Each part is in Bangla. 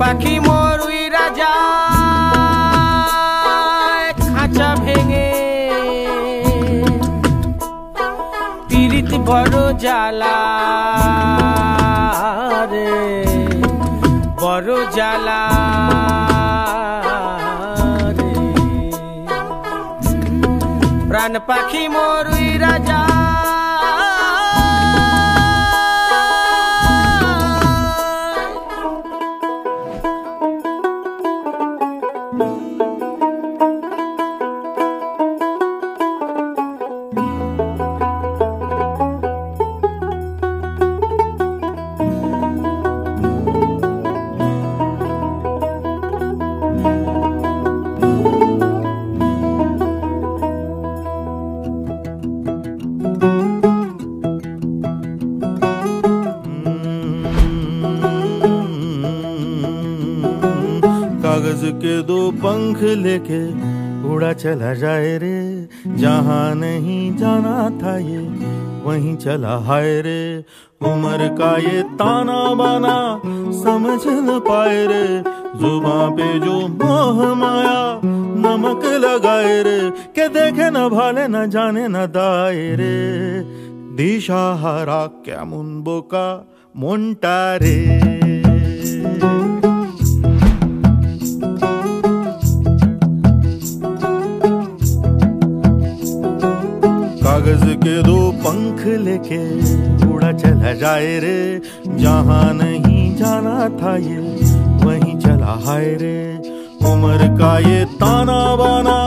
পাখি মোর উইরা যায় খাঁচা ভেঙে, পীড়িত বড় জ্বালা রে, বড় জ্বালা রে। প্রাণ পাখি মোর উইরা যায়। कागज के दो पंख लेके उड़ा चला जाए रे, जहाँ नहीं जाना था ये वहीं चला हाय रे। उम्र का ये ताना बाना समझ न पाए रे, जुबां पे जो मोह माया नमक लगाए रे। के देखे न भाले न जाने न दाए रे, दिशाहारा केमन बोका मोंटा रे। कागज के दो पंख लेके उड़ा चला जाए रे, जहाँ नहीं जाना था ये वहीं चला हाय रे। उम्र का ये ताना बाना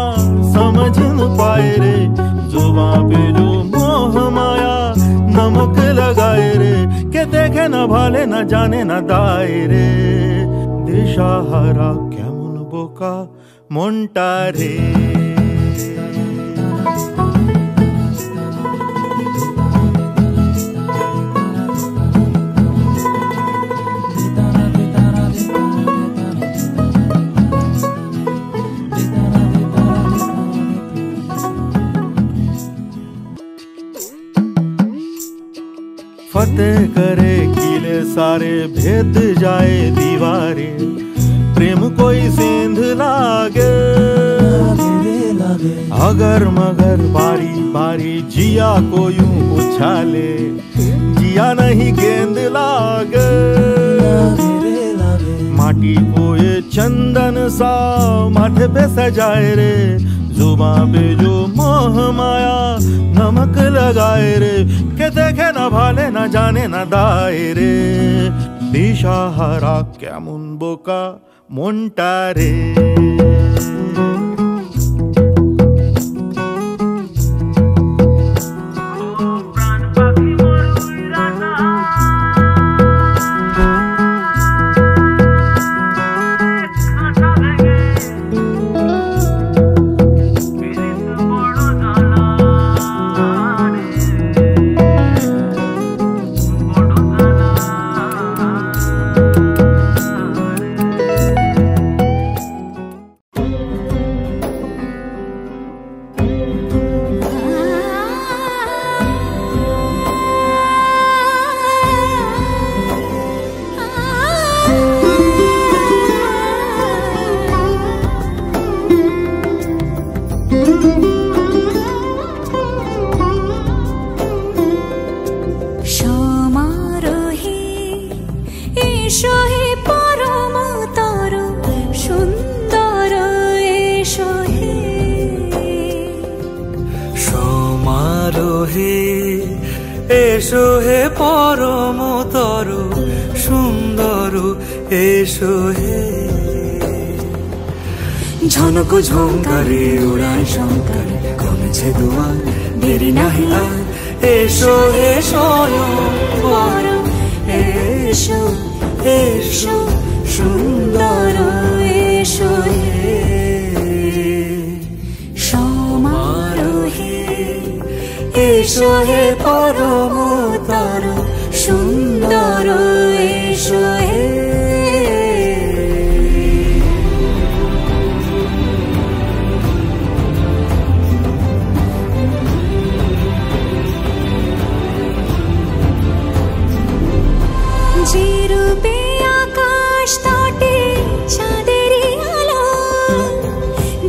समझ न पाए रे, जुबां पे जो मोह माया नमक लगाए रे। के देखे न भाले न जाने न दाए रे, दिशाहारा केमन बोका मोंटा रे। फतेह करे किले सारे, भेद जाए दीवारें। प्रेम कोई सेंध लागे, अगर मगर बारी बारी जिया को यूं उछाले, जिया नहीं गेंद लागे। माटी को ये चंदन सा माथे पे सजाए रे, जुबां पे जो मोह माया नमक लगाए रे। के देखे न भाले न जाने न दाए रे, दिशाहारा केमन बोका मोंटा रे। এসো হে পরম তরু সুন্দর, এসো হে। ঝনক ঝঙ্কারে উড়ায় শঙ্কর, কমেছে দুয়ার দেরি নাহি আর। এসো হে স্বয়ংবর, এসো এসো সুন্দর, এসো হে সমারোহে। এসো হে পরম তরু সুন্দর, এসো হে। যে রূপে আকাশ তটে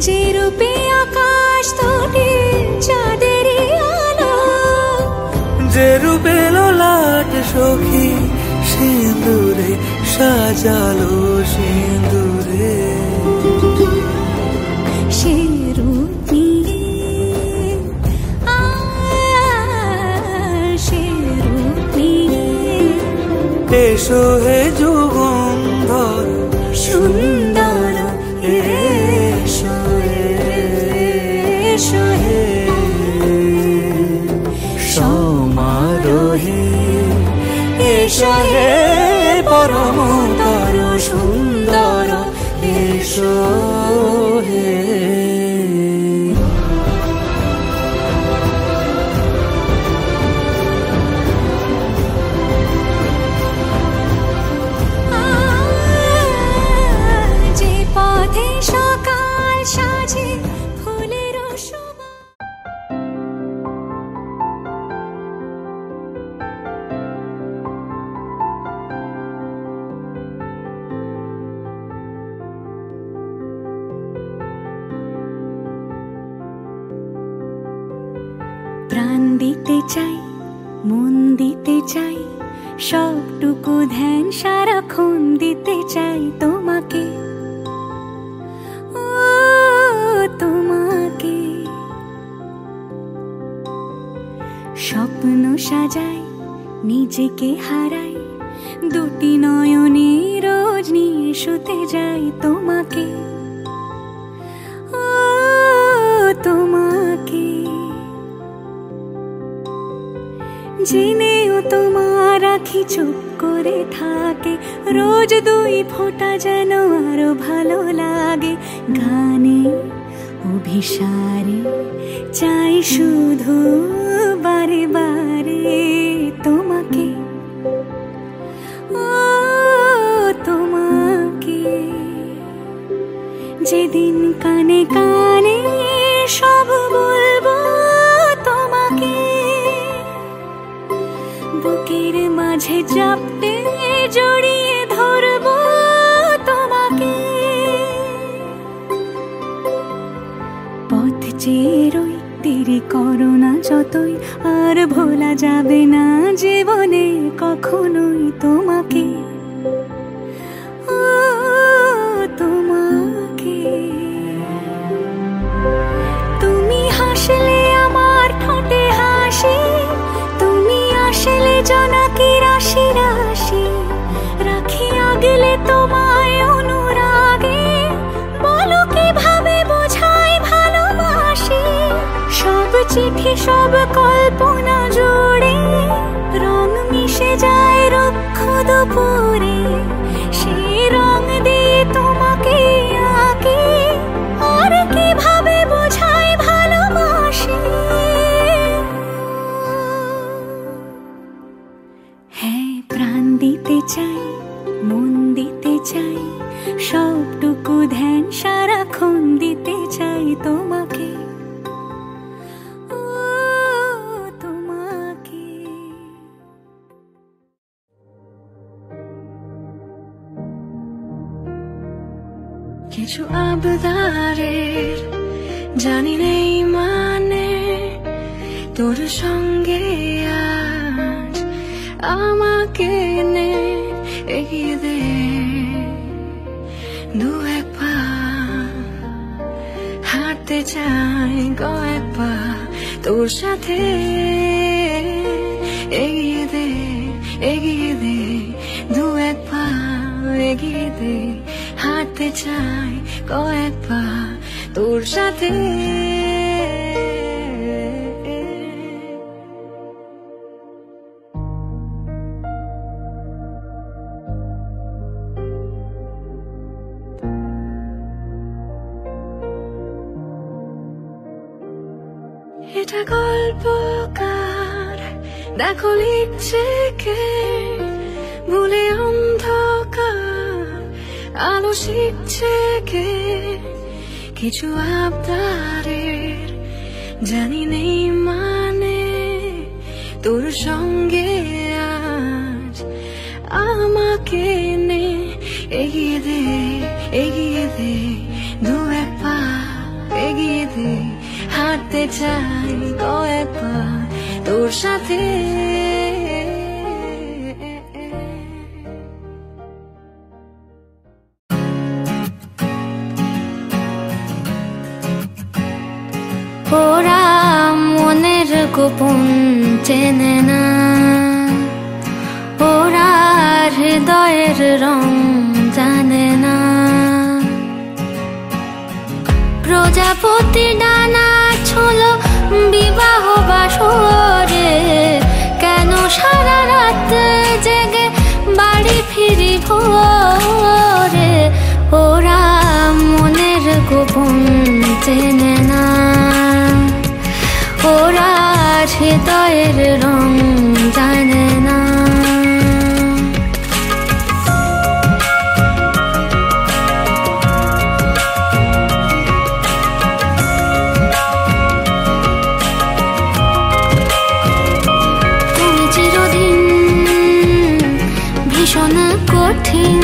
যে রূপে আকাশ তোটে চাঁদের আলো, যে রূপে লোলাট সখী সিঁদুরে সাজালো সিঁদুরে, সে রূপ নিয়ে সে রূপ নিয়ে এসো হে যুগন্ধর সুন্দর, এসো এসো হে সমারোহে, এসো হে পরমতর সুন্দর, এসো হে। যে পথে সকাল সাজে ফুলের শোভা, প্রাণ দিতে চাই, মন দিতে চাই, সবটুকু ধ্যান সারাক্ষণ দিতে চাই তোমাকে, ও তোমাকে। স্বপ্ন সাজাই, নিজেকে হারাই, দুটি নয়নে রোজ নিয়ে শুতে যাই তোমাকে, ও তোমাকে। জেনেও তোমার আখি চুপ করে থাকে, রোজ দুই ফোঁটা যেন আরো ভালো লাগে। গানে অভিসারে চাই শুধু বারে বারে তোমাকে, ও তোমাকে। যেদিন কানে কানে সব বলবো তোমাকে, বুকের মাঝে চাপতে জড়িয়ে ধরবো তোমাকে। পথ চেয়ে রই, দেরি করো না যতই, আর ভোলা যাবে না জীবনে কখনোই তোমাকে, ও তোমাকে। তুমি হাসলে আমার ঠোঁটে হাসি, তুমি আসলে জোনাকি রাশি রাশি, রাখি আগলে তোমায় অনুরাগে, বলো কিভাবে বোঝাই ভালোবাসি। সব চিঠি সব কল্পনা জুড়ে রং মিশে যায় রুক্ষ দুপুরে, সেই রং দিয়ে তোমাকে আঁকি, আর কিভাবে বোঝাই ভালোবাসি। হ্যাঁ, প্রাণ দিতে চাই, মন দিতে চাই, সবটুকু ধ্যান সারাক্ষণ দিতে চাই তোমাকে, ও তোমাকে। কিছু আবদারের জানি নেই মানে, তোর সঙ্গে আজ আমাকে নে এগিয়ে দে দু এক পা, হাঁটতে চাই কয়েক পা তোর সাথে, এগিয়ে দে দু এক পা, এগিয়ে দে, হাঁটতে চাই কয়েক পা তোর সাথে। এটা গল্পকার দেখো লিখছে কে, ভুলে অন্ধকার আলো শিখছে কে। কিছু আবদারের জানি নেই মানে, তোর সঙ্গে আজ আমাকে নে এগিয়ে দে দু এক পা, হাঁটতে চাই কয়েকবার তোর সাথে। ওরা মনের গোপন চেনে না, ওরা হৃদয়ের রং জানে না। প্রজাপতি ডানা ছোলো বিবাহ বাসরে, কেন সারা রাত জেগে বাড়ি ফিরি ভোরে। ওরা মনের গোপন চেনে না, ওরা হৃদয়ের রং জানে না। তুমি চিরদিন ভীষণ কঠিন,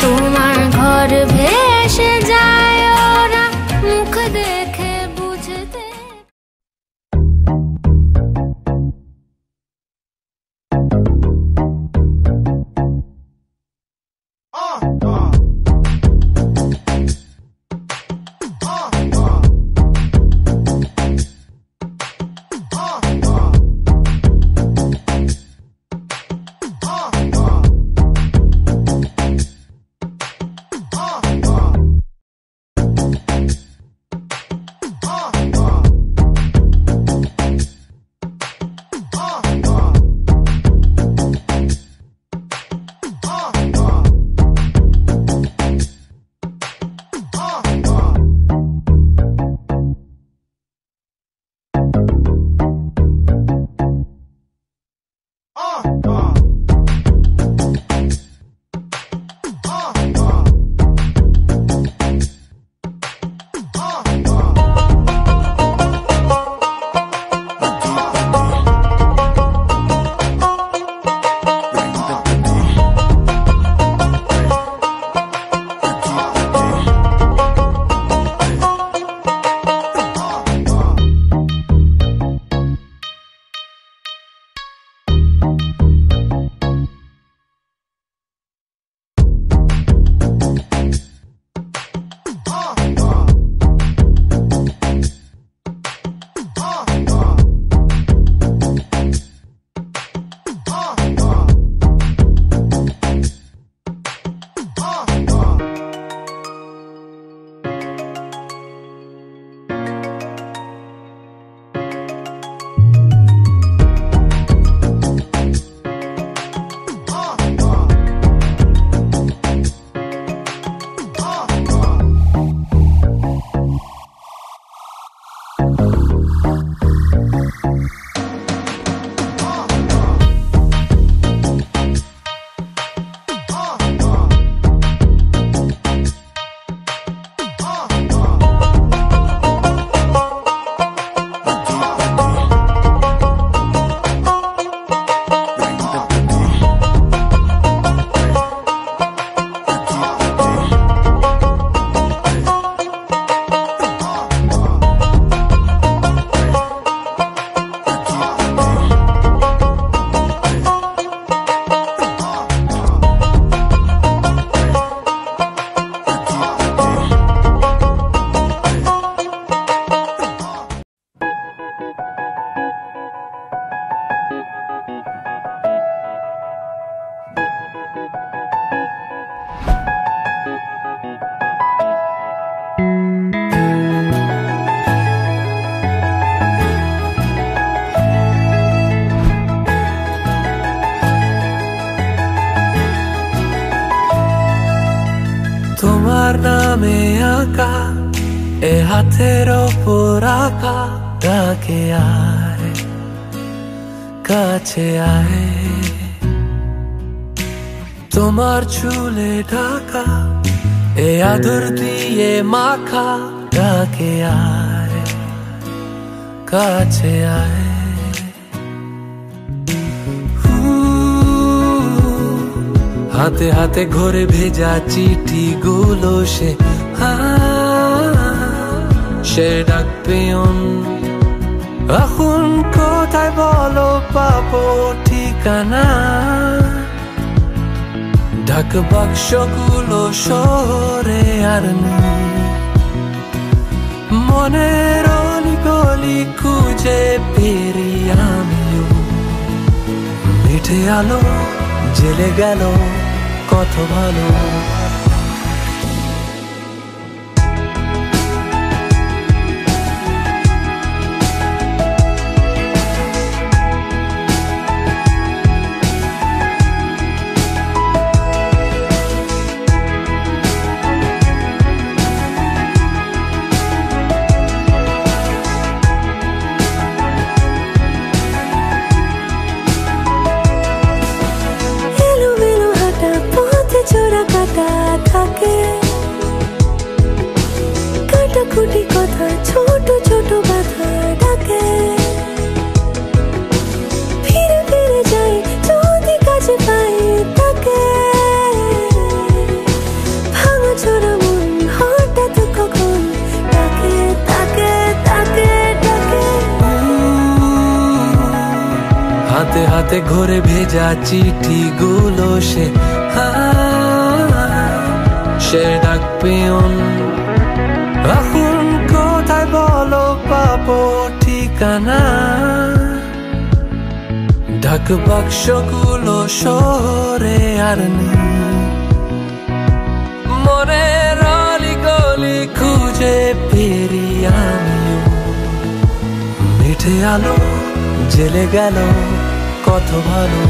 তোমার ঘর ভেসে যায় ওরা মুখ দেখে বুঝতে। তোমার নামে আঁকা এ হাতের ওপর আঁকা ডাকে আয় কাছে আয়, তোমার চুলে ঢাকা এ আদর দিয়ে মাখা ডাকে আয় কাছে আয়। হাতে হাতে ঘরে ভেজা চিঠি গুলো সে সে ডাক পিয়ন এখন কোথায় বলো পাবো ঠিকানা ঢাক বাক্সগুলো শহরে আর নেই মনের অলিগলি খুঁজে পেরি আমিও মিঠে আলো জেলে গেল কত ভালো কাটাকুটি কথা ছোট ছোট বাধা ডাকে ফিরে ফিরে যাই যদি কাছে পাই তাকে ভাঙা চোরা মন হঠাৎ কখন ডাকে তাকে তাকে ডাকে হাতে হাতে ঘরে ভেজা চিঠিগুলো সে ডাক পিয়ন এখন কোথায় বলো পাবো ঠিকানা ঢাক বাক্সগুলো শহরে আর নেই মনের অলিগলি খুঁজে পেরি আমিও মিঠে আলো জেলে গেল কত ভালো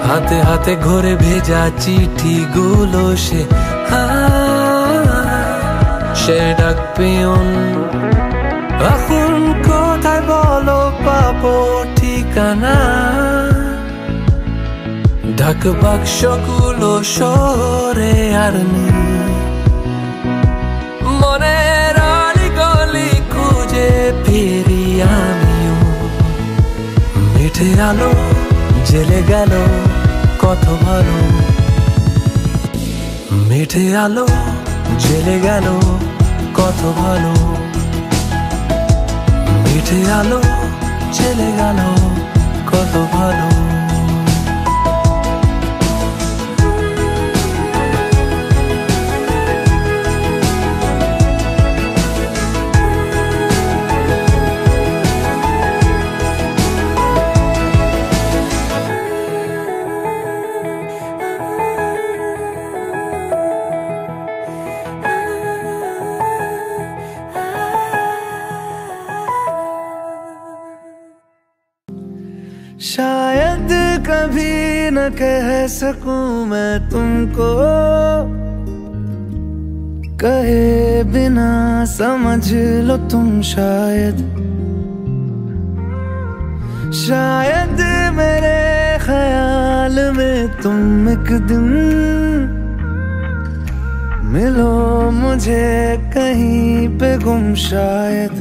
হাতে হাতে ঘরে ভেজা চিঠিগুলো সে ডাক পিয়ন এখন কোথায় বলো পাবো ঠিকানা ঢাক বাক্সগুলো শহরে আর নেই মনের অলিগলি খুঁজে পেরি আমিও মিঠে আলো জেলে গেল কত ভালো মিঠে আলো জেলে গেল কত ভালো মিঠে আলো জেলে গেল কত ভালো शायद कभी न कह सकूं मैं तुमको कहे बिना समझ लो तुम शायद मेरे ख्याल में तुम एक दिन मिलो मुझे कहीं पे गुम शायद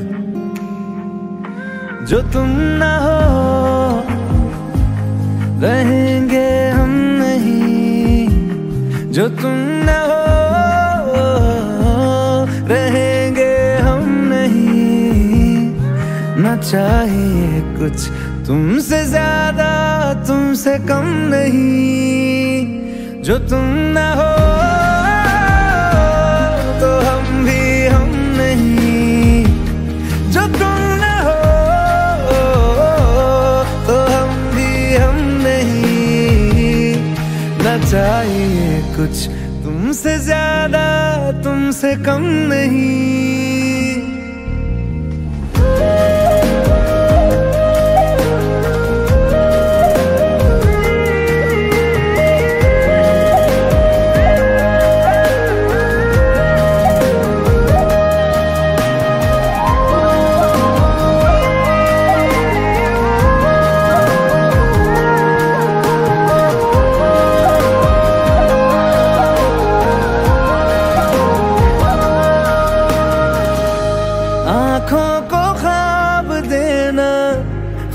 जो तुम ना हो रहेंगे हम नहीं जो तुम न हो रहेंगे हम नहीं न चाहिए कुछ तुमसे ज्यादा तुमसे कम नहीं जो तुम न हो तो हम भी हम नहीं जो तुम न हो तो हम भी हम नहीं कुछ तुमसे ज्यादा तुमसे कम नहीं।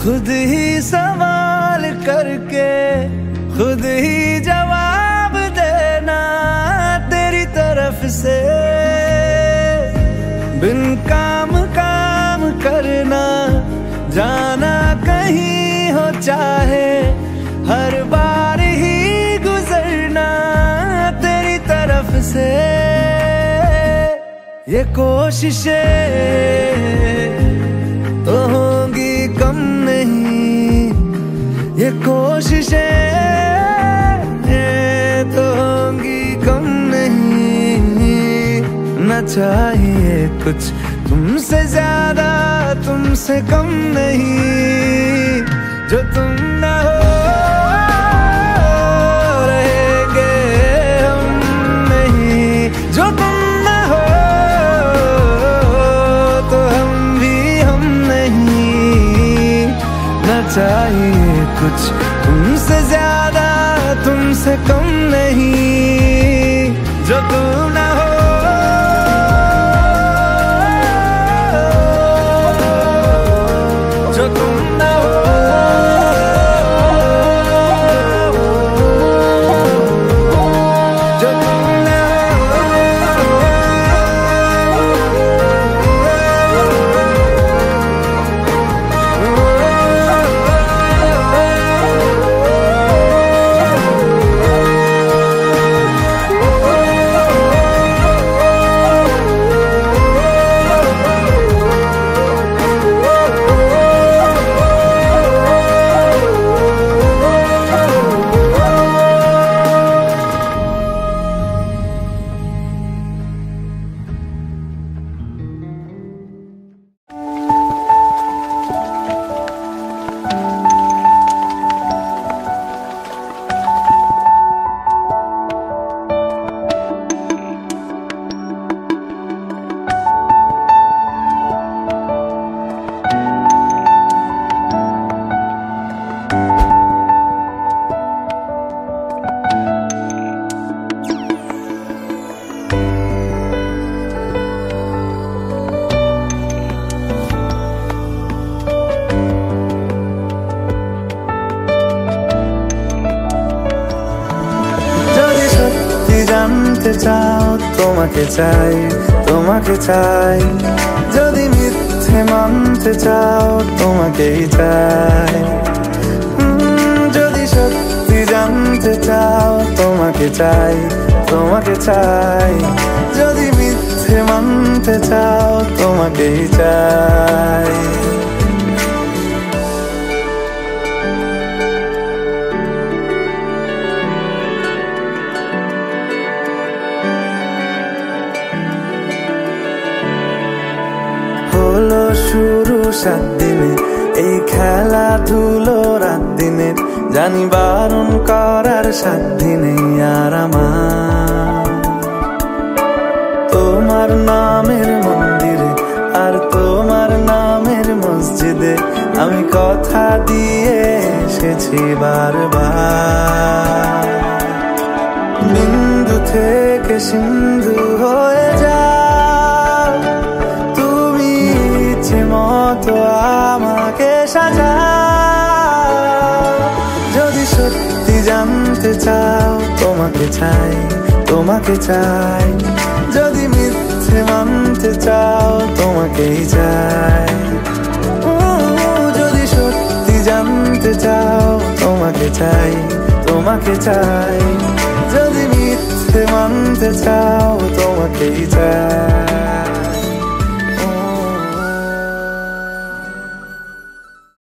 खुद ही सवाल करके खुद ही जवाब देना तेरी तरफ से, बिन काम काम करना जाना कहीं हो चाहे हर बार ही गुजरना तेरी तरफ से। ये कोशिशें तो होंगी कम नहीं, ये कोशिशें तो होंगी कम नहीं। न चाहिए कुछ तुमसे ज्यादा तुमसे कम नहीं। जो तुम न हो रहेंगे हम नहीं, जो तुम न हो तो हम भी हम नहीं। न चाहिए कुछ तुमसे ज्यादा तुमसे कम नहीं। जो तुम न हो জানতে চাও তোমাকে চাই তোমাকে চাই, যদি মিথ্যে মানতে চাও তোমাকেই চাই। যদি সত্যি জানতে চাও তোমাকে চাই তোমাকে চাই, যদি মিথ্যে মানতে চাও তোমাকেই চাই। হলো শুরু 7 দিনে এই খেলাধুলো রাত দিনে, জানি বারণ করার সাধ্য নেই আর আমার। তোমার নামের মন্দিরে আর তোমার নামের মসজিদে আমি কথা দিয়ে এসেছি বারবার। বিন্দু থেকে সিন্ধু হয়ে যাও তুমি ইচ্ছে মতো আমাকে সাজাও। যদি সত্যি জানতে চাও তোমাকে চাই তোমাকে চাই, যদি মিথ্যে মানতে চাও তোমাকেই চাই। যদি সত্যি জানতে চাও তোমাকে চাই তোমাকে চাই, যদি মিথ্যে মানতে চাও তোমাকেই চাই।